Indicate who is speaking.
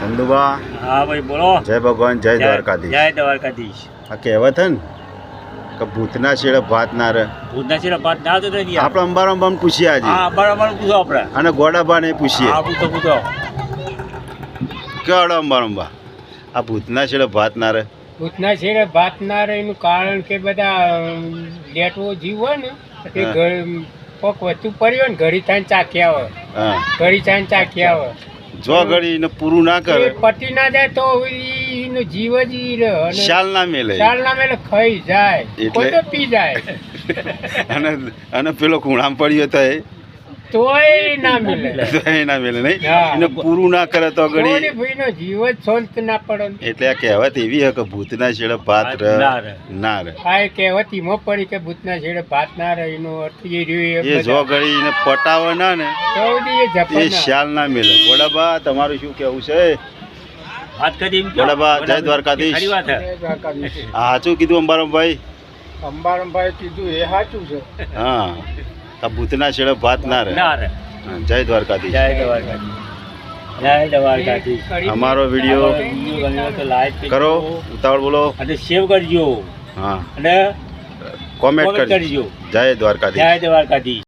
Speaker 1: ચંદુબા
Speaker 2: હા ભાઈ બોલો.
Speaker 1: જય ભગવાન, જય દ્વારકાધીશ.
Speaker 2: જય દ્વારકાધીશ.
Speaker 1: આ કહેવત હે ને કે ભૂતના છેડે ભાત ના રહે.
Speaker 2: ભૂતના છેડે ભાત ના તો નથી.
Speaker 1: આપણે અંબારામ પૂછીએ આજે.
Speaker 2: હા બરાબર પૂછો આપણે.
Speaker 1: અને ગોડાબાને પૂછીએ.
Speaker 2: હા પૂછો.
Speaker 1: કેવાડો અંબારંબા આ ભૂતના છેડે ભાત ના રહે.
Speaker 3: ભૂતના છેડે ભાત ના રહે એનું કારણ કે બધા લેટવો જીવ હોય ને એ કોક વસ્તુ પડી હોય ને ઘડી થાય ચાકી આવે.
Speaker 1: હા
Speaker 3: ઘડી થાય ચાકી આવે.
Speaker 1: જો ઘડી એને પૂરું ના કરે
Speaker 3: પટી ના જાય તો એનો જીવ જ ઈ રહે. અને
Speaker 1: શાલ ના મેલે.
Speaker 3: શાલ ના મેલે ખાઈ જાય કોઈ તો પી જાય
Speaker 1: અને પેલો ખૂણામ પડ્યો તો
Speaker 3: તોય ના મિલે.
Speaker 1: ના મેલે નહીં.
Speaker 3: હા.
Speaker 1: એને પૂરું ના કરે તો ઘડી
Speaker 3: ભાઈનો જીવ જ શાંત ના પડે.
Speaker 1: એટલે આ કહેવત એવી હે કે ભૂતના છેડે ભાત રહે ના રહે.
Speaker 3: આ કહેવત એમાં પડી કે ભૂતના છેડે ભાત ના રહે એનો અર્થ એ રહ્યો
Speaker 1: એ જો ઘડી એને પટાવે ના ને એ શાલ ના મેલે. ગોડાબા તમારું શું કેવું છે?
Speaker 2: વાત કરી
Speaker 1: ગોડાબા જય દ્વારકાધીશ.
Speaker 2: ખરી વાત છે.
Speaker 1: હા સાચું કીધું અંબારામભાઈ.
Speaker 3: અંબારામભાઈ કીધું એ સાચું છે.
Speaker 1: હા આ ભૂતના છેડે ભાત ના રહે.
Speaker 2: ના રે.
Speaker 1: હા, જય દ્વારકાધીશ.
Speaker 2: જય દ્વારકાધીશ. જય દ્વારકાધીશ.
Speaker 1: અમારો વિડીયો
Speaker 2: લાઈક
Speaker 1: કરો, ઉતાવળ બોલો
Speaker 2: અને સેવ કરજો
Speaker 1: હા
Speaker 2: અને
Speaker 1: કોમેન્ટ
Speaker 2: comment
Speaker 1: કરજો.
Speaker 2: કરજો.
Speaker 1: જય દ્વારકાધીશ.
Speaker 2: જય દ્વારકાધીશ.